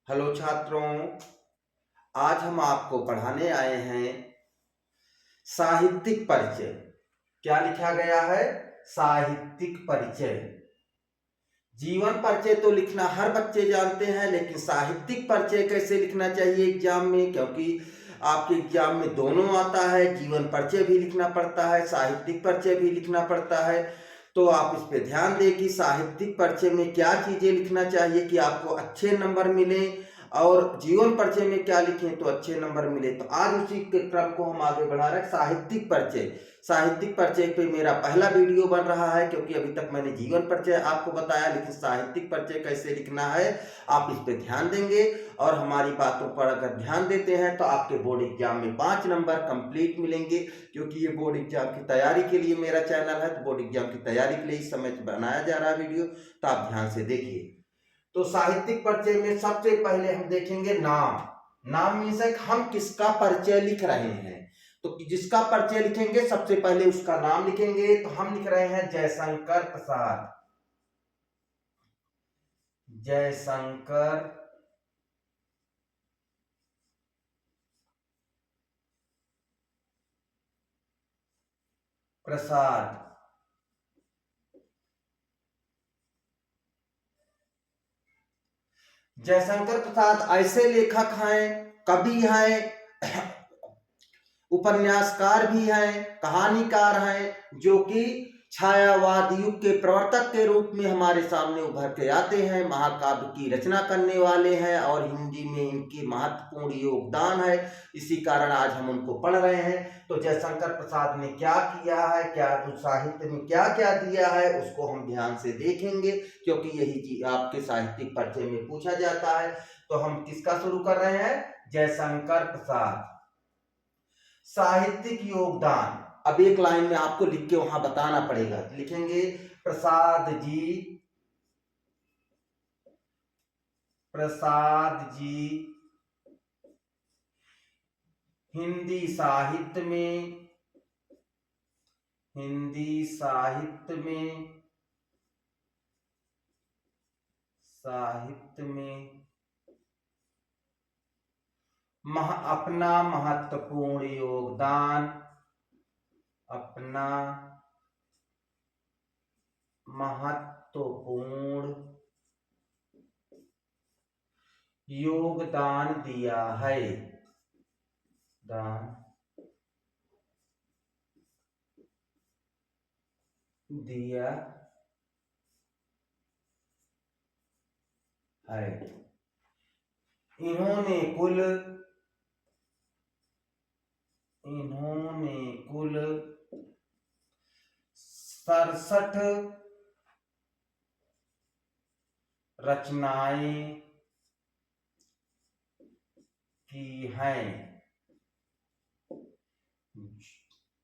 Hello छात्रों, आज हम आपको पढ़ाने आए हैं साहित्यिक परिचय। क्या लिखा गया है? साहित्यिक परिचय। जीवन परिचय तो लिखना हर बच्चे जानते हैं, लेकिन साहित्यिक परिचय कैसे लिखना चाहिए एग्जाम में, क्योंकि आपके एग्जाम में दोनों आता है। जीवन परिचय भी लिखना पड़ता है, साहित्यिक परिचय भी लिखना पड़ता है। तो आप इस पे ध्यान दें कि साहित्यिक परिचय में क्या चीजें लिखना चाहिए कि आपको अच्छे नंबर मिले, और जीवन परिचय में क्या लिखें तो अच्छे नंबर मिले। तो आज उसी के क्रम को हम आगे बढ़ा रहे हैं। साहित्यिक परिचय। साहित्यिक परिचय पे मेरा पहला वीडियो बन रहा है, क्योंकि अभी तक मैंने जीवन परिचय आपको बताया, लेकिन साहित्यिक परिचय कैसे लिखना है आप इस पे ध्यान देंगे। और हमारी बातों पर अगर ध्यान देते हैं तो आपके बोर्ड एग्जाम में 5 नंबर कंप्लीट मिलेंगे, क्योंकि ये बोर्ड एग्जाम की तैयारी के लिए मेरा चैनल है। तो बोर्ड एग्जाम की तैयारी के लिए इस समय बनाया जा रहा है वीडियो, तो आप ध्यान से देखिए। तो साहित्यिक परिचय में सबसे पहले हम देखेंगे नाम। नाम मीन्स हम किसका परिचय लिख रहे हैं। तो जिसका परिचय लिखेंगे सबसे पहले उसका नाम लिखेंगे। तो हम लिख रहे हैं जयशंकर प्रसाद। जयशंकर प्रसाद। जयशंकर प्रसाद ऐसे लेखक हैं, कवि हैं, उपन्यासकार भी हैं, कहानीकार हैं, जो कि छायावाद युग के प्रवर्तक के रूप में हमारे सामने उभर के आते हैं। महाकाव्य की रचना करने वाले हैं और हिंदी में इनकी महत्वपूर्ण योगदान है। इसी कारण आज हम उनको पढ़ रहे हैं। तो जयशंकर प्रसाद ने क्या किया है, क्या साहित्य में क्या क्या दिया है, उसको हम ध्यान से देखेंगे, क्योंकि यही चीज आपके साहित्यिक परिचय में पूछा जाता है। तो हम किसका शुरू कर रहे हैं? जयशंकर प्रसाद। साहित्यिक योगदान। अब एक लाइन में आपको लिख के वहां बताना पड़ेगा। लिखेंगे प्रसाद जी हिंदी साहित्य में अपना महत्वपूर्ण योगदान दिया है। इन्होंने कुल 67 रचनाएं की हैं,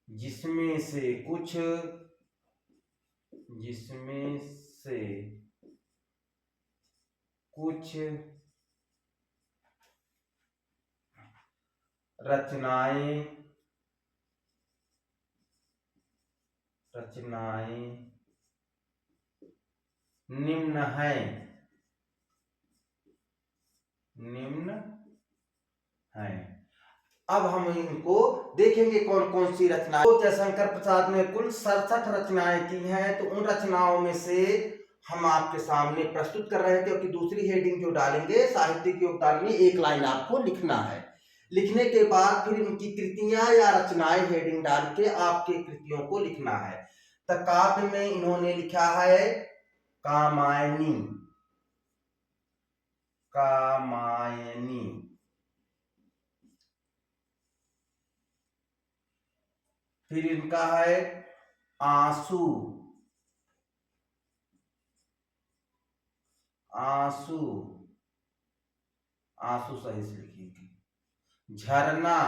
जिसमें से कुछ रचनाएं निम्न हैं। अब हम इनको देखेंगे कौन कौन सी रचनाएं। तो जयशंकर प्रसाद ने कुल 67 रचनाएं की हैं। तो उन रचनाओं में से हम आपके सामने प्रस्तुत कर रहे हैं, क्योंकि दूसरी हेडिंग जो डालेंगे साहित्यिक योगदान में एक लाइन आपको लिखना है। लिखने के बाद फिर उनकी कृतियां या रचनाएं हेडिंग डाल के आपके कृतियों को लिखना है। तो काव्य में इन्होंने लिखा है कामायनी। फिर इनका है आंसू। सही से लिखिए। झरना।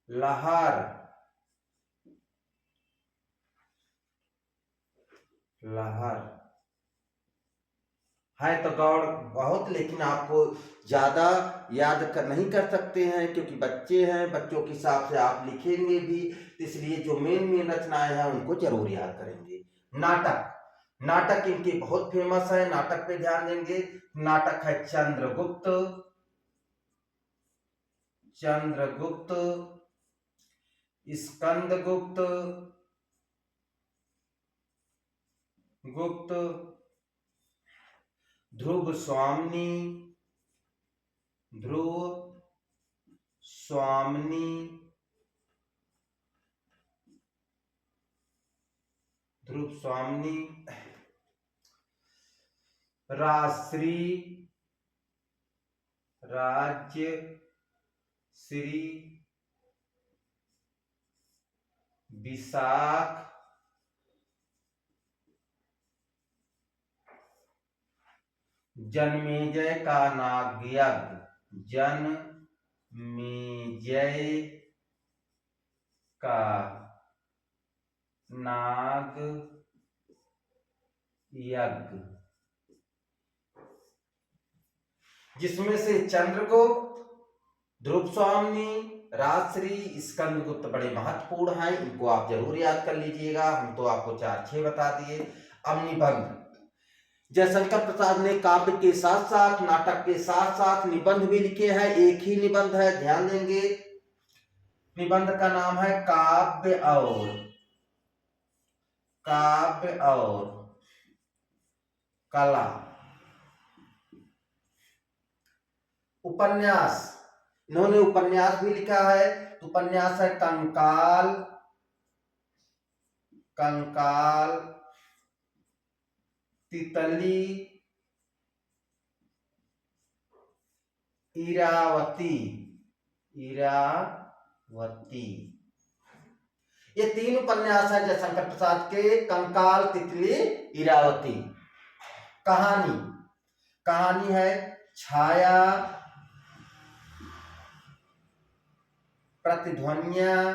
लहर है। तो गौड़ बहुत, लेकिन आपको ज्यादा याद नहीं कर सकते हैं, क्योंकि बच्चे हैं, बच्चों के हिसाब से आप लिखेंगे भी, इसलिए जो मेन रचनाएं हैं उनको जरूर याद करेंगे। नाटक, नाटक इनके बहुत फेमस है, नाटक पे ध्यान देंगे। नाटक है चंद्रगुप्त, चंद्रगुप्त, स्कंदगुप्त, गुप्त, ध्रुव स्वामिनी, ध्रुव स्वामिनी, ध्रुव स्वामिनी, राजश्री, राज्य श्री, विशाख, जन्मेजय का नागयज्ञ, जन्मेजय का नाग यज्ञ, जिसमें से चंद्रगुप्त, ध्रुव स्वामिनी, राजश्री, स्कंदगुप्त बड़े महत्वपूर्ण हैं। इनको आप जरूर याद कर लीजिएगा। हम तो आपको 4-6 बता दिए। अब निबंध, जयशंकर प्रसाद ने काव्य के साथ साथ, नाटक के साथ साथ निबंध भी लिखे हैं। एक ही निबंध है, ध्यान देंगे। निबंध का नाम है काव्य और, काव्य और कला। उपन्यास, इन्होंने उपन्यास भी लिखा है। उपन्यास है कंकाल, कंकाल, तितली, इरावती, इरावती। ये 3 उपन्यास है जयशंकर प्रसाद के, कंकाल, तितली, इरावती। कहानी, कहानी है छाया, प्रतिध्वनियां,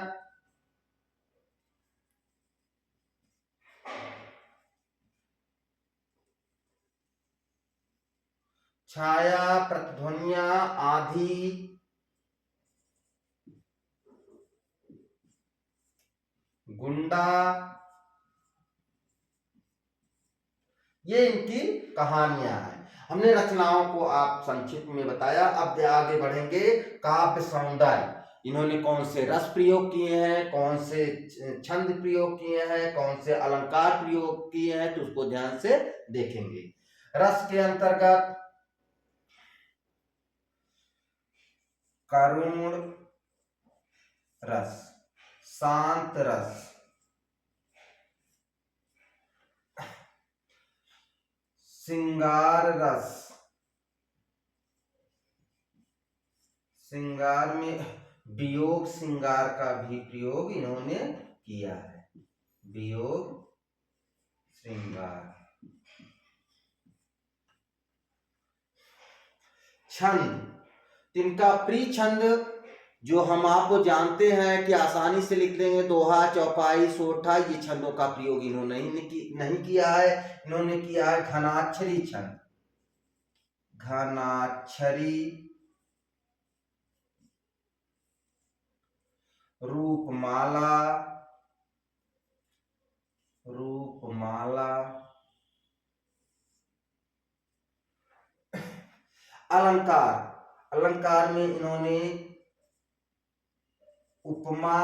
छाया, प्रतिध्वनियां, आधी, गुंडा, ये इनकी कहानियां हैं। हमने रचनाओं को आप संक्षिप्त में बताया। अब आगे बढ़ेंगे। काव्य सौंदर्य, इन्होंने कौन से रस प्रयोग किए हैं, कौन से छंद प्रयोग किए हैं, कौन से अलंकार प्रयोग किए हैं, तो उसको ध्यान से देखेंगे। रस के अंतर्गत करुण रस, शांत रस, श्रृंगार रस, श्रृंगार में वियोग श्रृंगार का भी प्रयोग इन्होंने किया है, वियोग श्रृंगार। छंद, इनका प्रिय छंद जो हम आपको जानते हैं कि आसानी से लिख देंगे, दोहा, चौपाई, सोठा, ये छंदों का प्रयोग इन्होंने नहीं किया है। इन्होंने किया है घनाक्षरी छंद, घनाक्षरी, रूपमाला, रूपमाला, अलंकार, अलंकार में इन्होंने उपमा,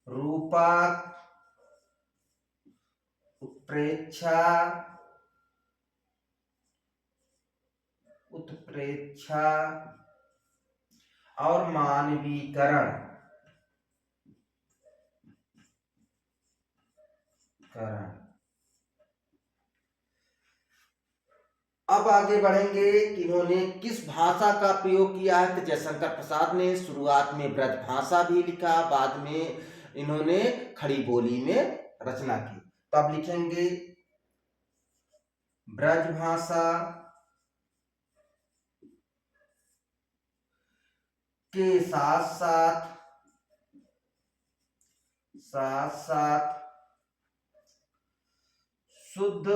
रूपक, उत्प्रेक्षा, उत्प्रेक्षा और मानवीकरण करण। अब आगे बढ़ेंगे कि इन्होंने किस भाषा का प्रयोग किया है। तो जयशंकर प्रसाद ने शुरुआत में ब्रज भाषा भी लिखा, बाद में इन्होंने खड़ी बोली में रचना की। तो अब लिखेंगे ब्रज भाषा के साथ साथ शुद्ध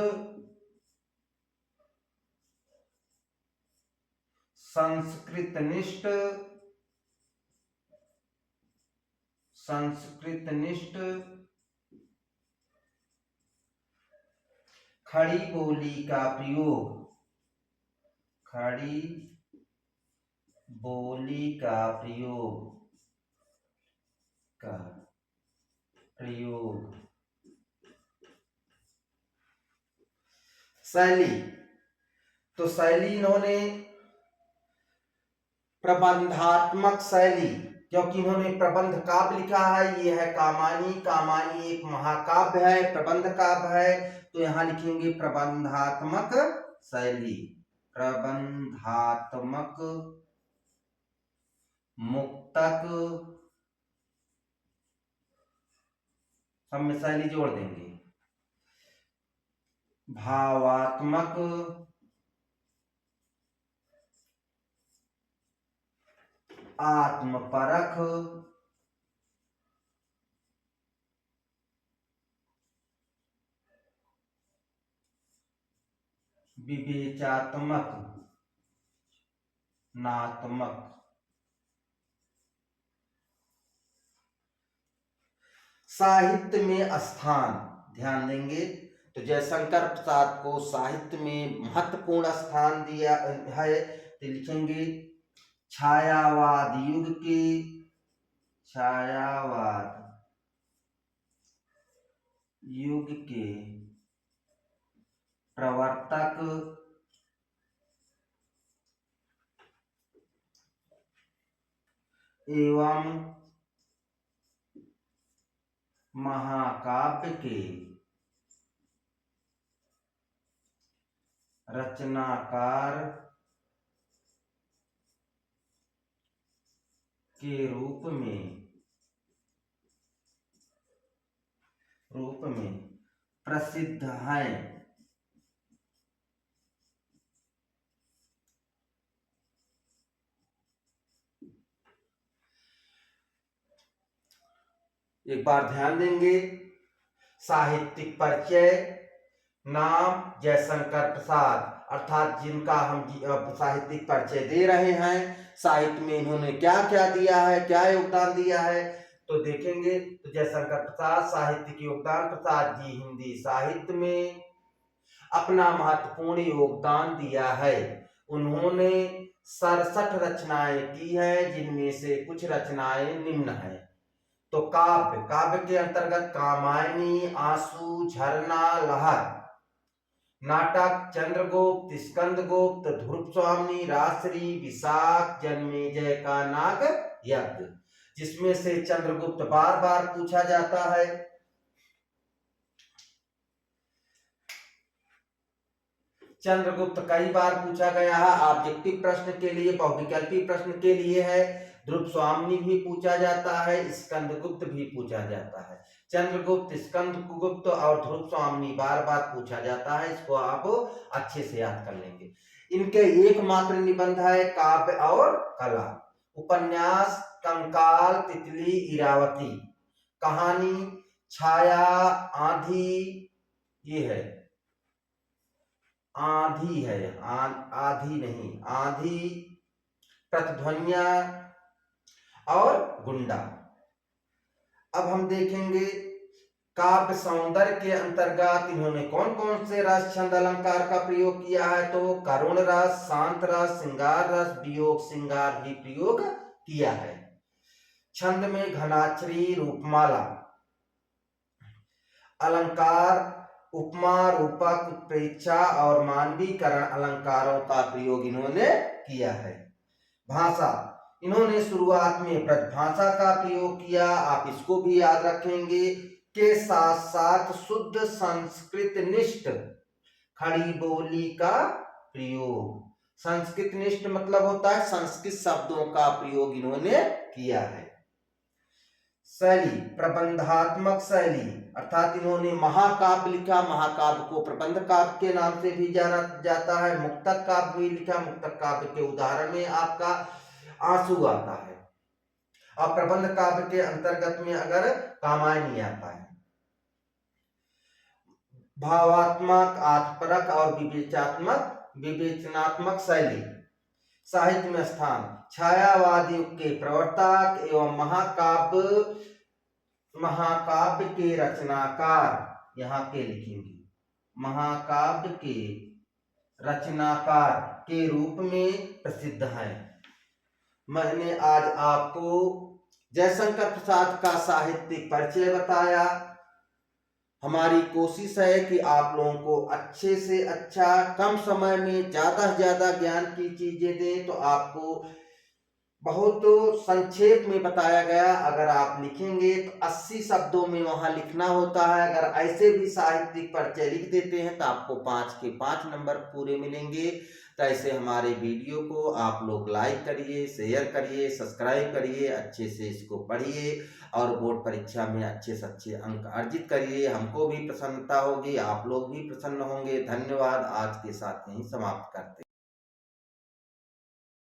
संस्कृतनिष्ठ खड़ी बोली का प्रयोग, खड़ी बोली का प्रयोग। शैली, तो शैली इन्होंने प्रबंधात्मक शैली, क्योंकि इन्होंने प्रबंध काव्य लिखा है, ये है कामायनी। कामायनी एक महाकाव्य है, प्रबंध काव्य है, तो यहां लिखेंगे प्रबंधात्मक शैली। प्रबंधात्मक मुक्तक, सब में शैली जोड़ देंगे। भावात्मक, आत्मपरख, विवेचात्मक, नात्मक। साहित्य में स्थान, ध्यान देंगे तो जयशंकर प्रसाद को साहित्य में महत्वपूर्ण स्थान दिया है, तो लिखेंगे छायावाद युग के, छायावाद युग के प्रवर्तक एवं महाकाव्य के रचनाकार के रूप में प्रसिद्ध हैं। एक बार ध्यान देंगे, साहित्यिक परिचय, नाम जयशंकर प्रसाद, अर्थात जिनका हम साहित्यिक परिचय दे रहे हैं, साहित्य में इन्होंने क्या क्या दिया है, क्या योगदान दिया है, तो देखेंगे तो जयशंकर प्रसाद साहित्यिक योगदान, प्रसाद जी हिंदी साहित्य में अपना महत्वपूर्ण योगदान दिया है। उन्होंने 67 रचनाएं की हैं, जिनमें से कुछ रचनाएं निम्न हैं। तो काव्य, काव्य के अंतर्गत कामायनी, आंसू, झरना, लहर। नाटक चंद्रगुप्त, स्कंदगुप्त, ध्रुव स्वामी, रासरी, विशाख, जन्मेजय का नाग यज्ञ, जिसमें से चंद्रगुप्त बार बार पूछा जाता है। चंद्रगुप्त कई बार पूछा गया है, ऑब्जेक्टिव प्रश्न के लिए, बहुविकल्पी प्रश्न के लिए है। ध्रुव स्वामी भी पूछा जाता है, स्कंदगुप्त भी पूछा जाता है। चंद्रगुप्त, स्कंदगुप्त और ध्रुव स्वामी बार बार पूछा जाता है, इसको आप अच्छे से याद कर लेंगे। इनके एकमात्र निबंध है काव्य और कला। उपन्यास कंकाल, तितली, इरावती। कहानी छाया, आंधी, ये है आंधी है, आंधी नहीं, आंधी, प्रतिध्वनिया और गुंडा। अब हम देखेंगे काव्य सौंदर्य के अंतर्गत इन्होंने कौन कौन से रस, छंद, अलंकार का प्रयोग किया है, तो करुण रस, शांत रस, श्रृंगार रस, वियोग श्रृंगार भी प्रयोग किया है। छंद में घनाक्षरी, रूपमाला। अलंकार उपमा, रूपक, उत्प्रेक्षा और मानवीकरण अलंकारों का प्रयोग इन्होंने किया है। भाषा, इन्होंने शुरुआत में ब्रजभाषा का प्रयोग किया, आप इसको भी याद रखेंगे, के साथ साथ शुद्ध संस्कृत निष्ठ खड़ी बोली का प्रयोग। संस्कृत निष्ठ मतलब होता है संस्कृत शब्दों का प्रयोग इन्होंने किया है। शैली, प्रबंधात्मक शैली, अर्थात इन्होंने महाकाव्य लिखा, महाकाव्य को प्रबंध काव्य के नाम से भी जाना जाता है। मुक्तक काव्य भी लिखा, मुक्तक काव्य के उदाहरण में आपका आंसू आता है, और प्रबंध काव्य के अंतर्गत में अगर कामायनी आता है। भावात्मक, आत्मपरक और विवेचनात्मक शैली। साहित्य में स्थान, छायावाद युग के प्रवर्तक एवं महाकाव्य के रचनाकार, यहाँ के लिखेंगे महाकाव्य के रचनाकार के रूप में प्रसिद्ध हैं। मैंने आज आपको जयशंकर प्रसाद का साहित्यिक परिचय बताया। हमारी कोशिश है कि आप लोगों को अच्छे से अच्छा, कम समय में ज़्यादा से ज़्यादा ज्ञान की चीज़ें दें। तो आपको बहुत संक्षेप में बताया गया, अगर आप लिखेंगे तो 80 शब्दों में वहाँ लिखना होता है। अगर ऐसे भी साहित्यिक परिचय लिख देते हैं तो आपको 5 के 5 नंबर पूरे मिलेंगे। तो ऐसे हमारे वीडियो को आप लोग लाइक करिए, शेयर करिए, सब्सक्राइब करिए, अच्छे से इसको पढ़िए और बोर्ड परीक्षा में अच्छे से अच्छे अंक अर्जित करिए। हमको भी प्रसन्नता होगी, आप लोग भी प्रसन्न होंगे। धन्यवाद। आज के साथ यहीं समाप्त करते हैं।